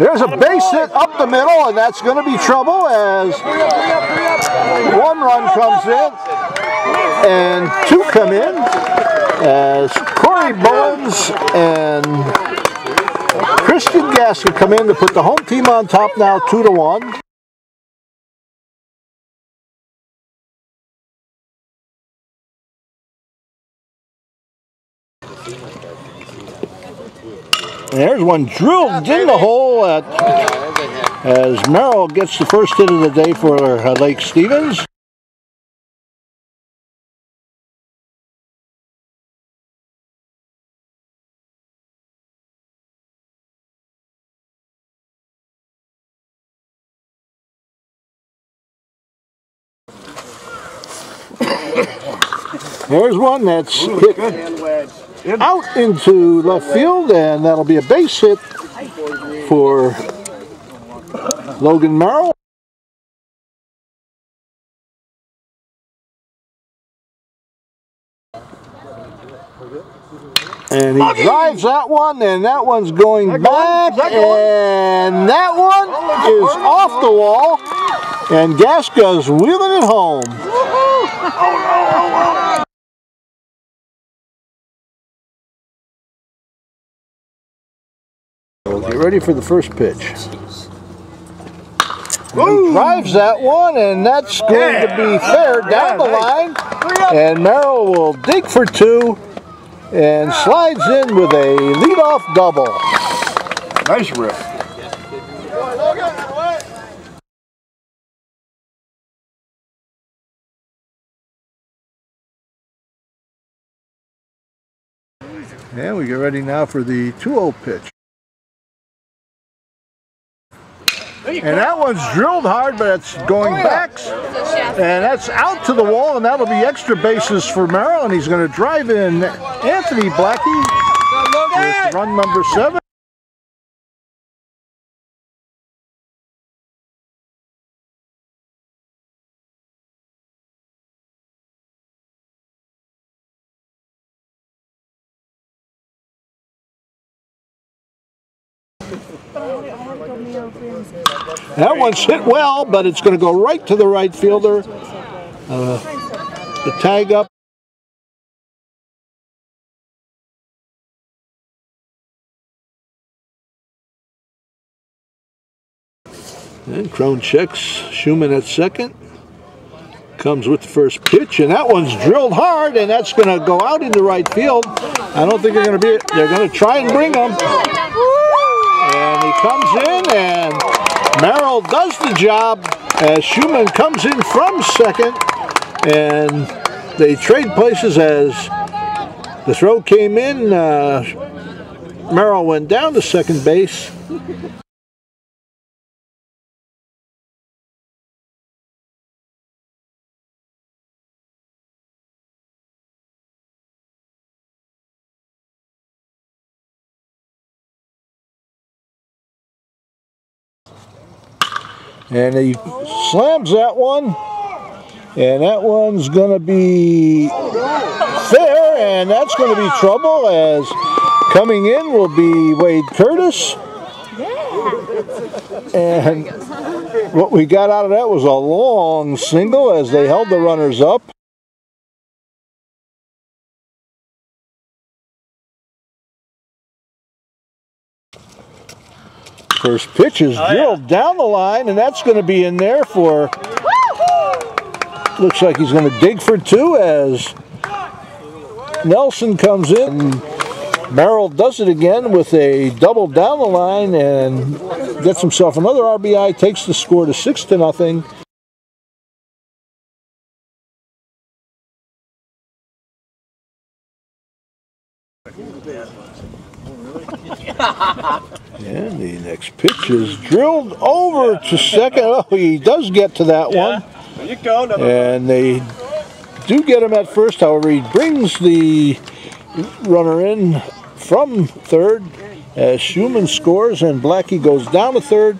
There's a base hit up the middle, and that's going to be trouble as one run comes in and two come in as Corey Bowens and Christian Gaskett come in to put the home team on top now 2-1. And there's one drilled in the hole as Merrill gets the first hit of the day for Lake Stevens. There's one that's hit out into left field, and that'll be a base hit for Logan Merrill. And he drives that one, and that one's going back, and that one is off the wall, and Gaska's wheeling it home. We'll get ready for the first pitch. He drives that one, and that's going to be fair down the line, and Merrill will dig for two and slides in with a leadoff double. Nice rip. And we get ready now for the 2-0 pitch. And that one's drilled hard, but it's going back, and that's out to the wall, and that'll be extra bases for Merrill, and he's going to drive in Anthony Blackie with run number 7. That one's hit well, but it's going to go right to the right fielder. The tag up. And Crone checks Schumann at second. Comes with the first pitch, and that one's drilled hard, and that's going to go out into right field. I don't think they're going to try and bring him. And he comes in, and Merrill does the job as Schumann comes in from second, and they trade places as the throw came in. Merrill went down to second base. And he slams that one, and that one's going to be fair, and that's going to be trouble as coming in will be Wade Curtis. And what we got out of that was a long single as they held the runners up. First pitch is drilled down the line, and that's going to be in there for, looks like he's going to dig for two as Nelson comes in. Merrill does it again with a double down the line and gets himself another RBI, takes the score to 6-0. And the next pitch is drilled over to second. Oh, he does get to that one. There you go. And they do get him at first. However, he brings the runner in from third as Schumann scores and Blackie goes down to third.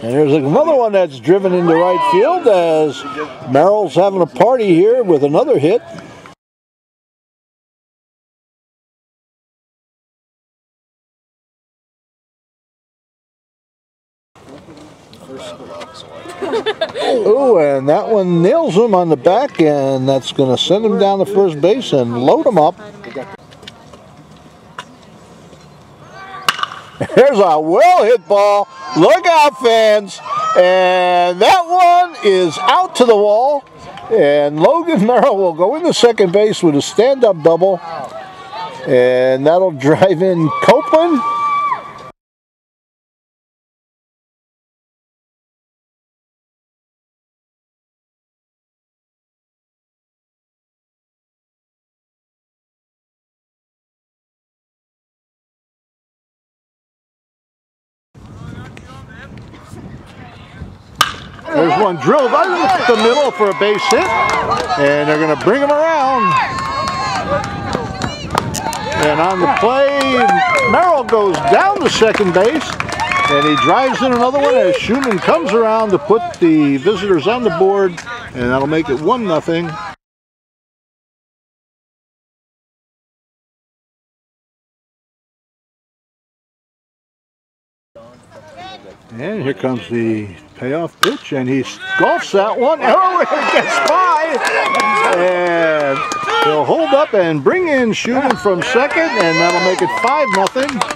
And there's another one that's driven into right field as Merrill's having a party here with another hit. Oh, and that one nails him on the back, and that's going to send him down to first base and load him up. There's a well-hit ball. Look out, fans. And that one is out to the wall. And Logan Merrill will go into second base with a stand-up double. And that'll drive in Copeland. There's one drilled right in the middle for a base hit, and they're going to bring him around. And on the play, Merrill goes down to second base, and he drives in another one as Schumann comes around to put the visitors on the board, and that'll make it 1-0. And here comes the payoff pitch, and he golfs that one. Oh, it gets by! And he'll hold up and bring in Schumann from second, and that'll make it 5-0.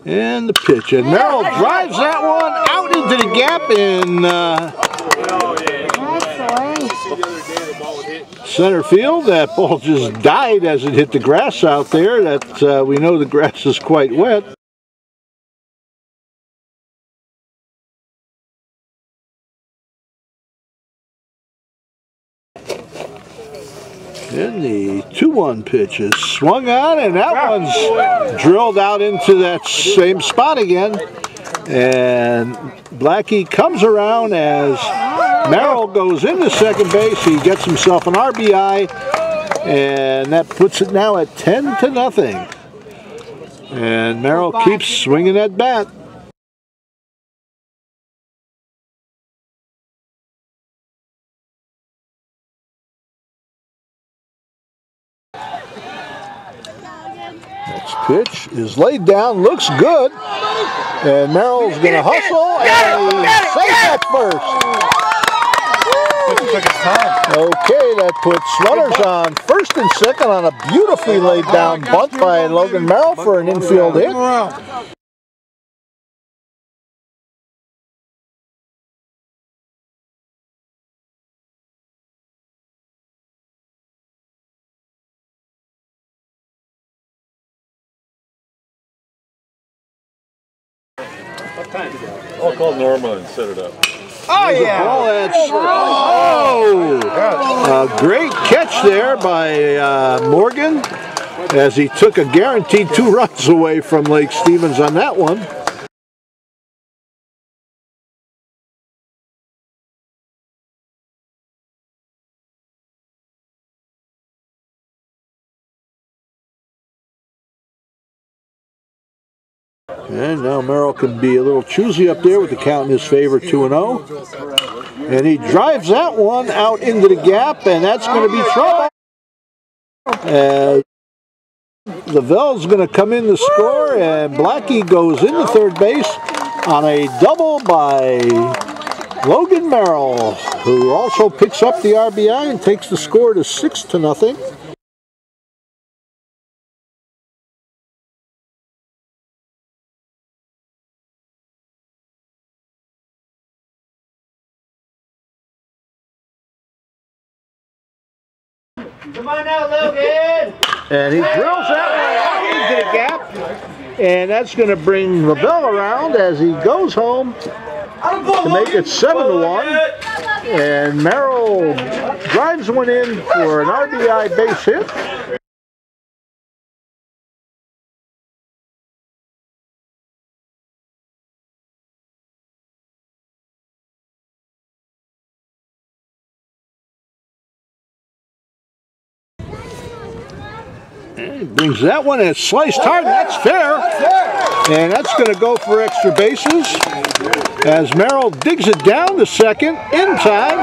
And the pitch, and Merrill drives that one out into the gap in center field. That ball just died as it hit the grass out there. That we know the grass is quite wet. And the 2-1 pitch is swung on, and that one's drilled out into that same spot again. And Blackie comes around as Merrill goes into second base. He gets himself an RBI, and that puts it now at 10-0. And Merrill keeps swinging that bat. Next pitch is laid down, looks good, and Merrill's going to hustle, and he's safe at first. Okay, that puts runners on first and second on a beautifully laid down bunt by Logan Merrill for an infield hit. I'll call Norma and set it up. Oh, yeah. A great catch there by Morgan as he took a guaranteed 2 runs away from Lake Stevens on that one. And now Merrill can be a little choosy up there with the count in his favor, 2-0. And he drives that one out into the gap, and that's going to be trouble. Lavelle's going to come in to score, and Blackie goes into third base on a double by Logan Merrill, who also picks up the RBI and takes the score to 6-0. Come on now, Logan! And he drills that one out into the gap, and that's going to bring Lavelle around as he goes home to make it 7-1. And Merrill drives one in for an RBI base hit. And he brings that one, and it's sliced hard, and that's fair. And that's going to go for extra bases as Merrill digs it down to second in time.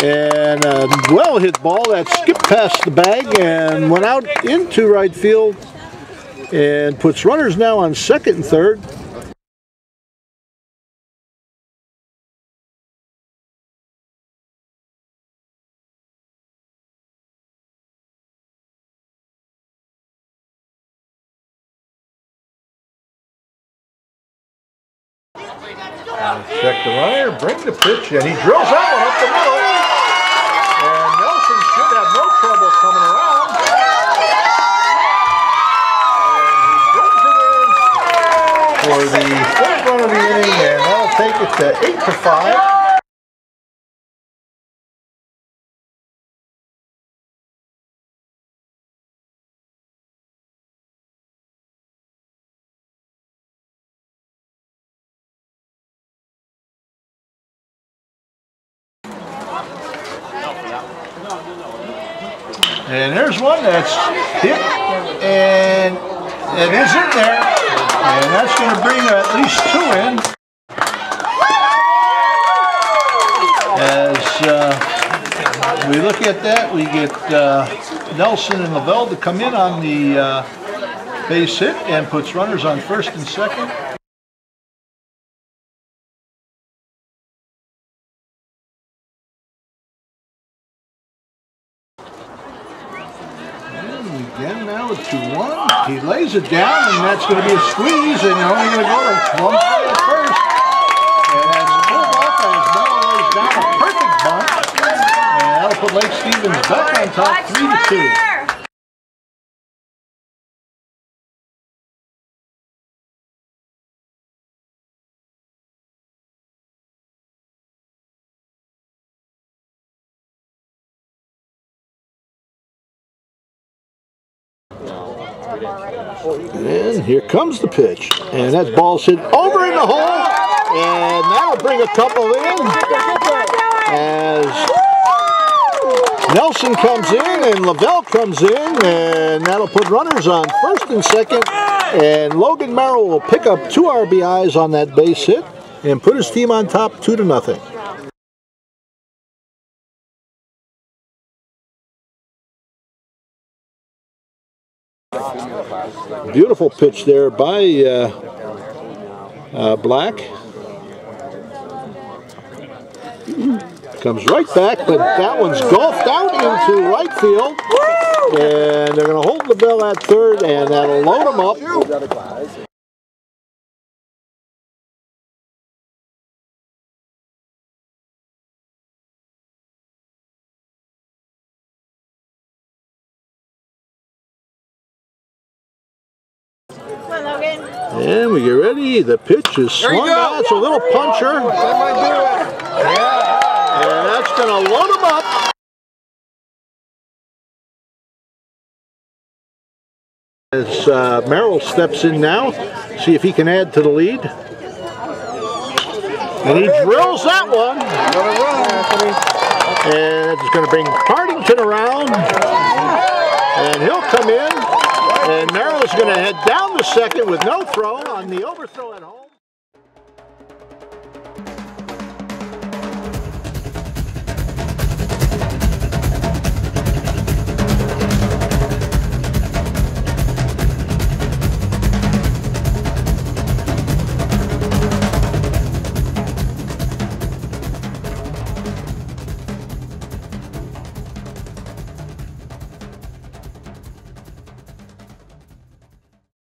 And a well-hit ball that skipped past the bag and went out into right field and puts runners now on second and third. Check the runner, bring the pitch, and he drills that one up the middle. And Nelson should have no trouble coming around. And he brings it in for the fourth run of the inning, and that'll take it to 8-5. And there's one that's hit, and it is in there, and that's going to bring at least 2 in. As we look at that, we get Nelson and Lavelle to come in on the base hit and puts runners on first and second. Again now with 2-1. He lays it down, and that's going to be a squeeze, and they're only going to go to 1 play at first. And that's pulled off as Merrill lays down a perfect bunt. And that'll put Lake Stevens back on top 3-2. And here comes the pitch, and that ball's hit over in the hole, and that'll bring a couple in as Nelson comes in and Lavelle comes in, and that'll put runners on first and second, and Logan Merrill will pick up 2 RBIs on that base hit and put his team on top 2-0. Beautiful pitch there by Black. Comes right back, but that one's golfed out into right field. And they're going to hold Lavelle at third, and that'll load him up. Come on, Logan. And we get ready. The pitch is swung out. It's a little puncher. That might do it. Yeah. And that's going to load him up. As Merrill steps in now, see if he can add to the lead. And he drills that one. And it's going to bring Partington around. And he'll come in. And Merrill's going to head down to second with no throw on the overthrow at home.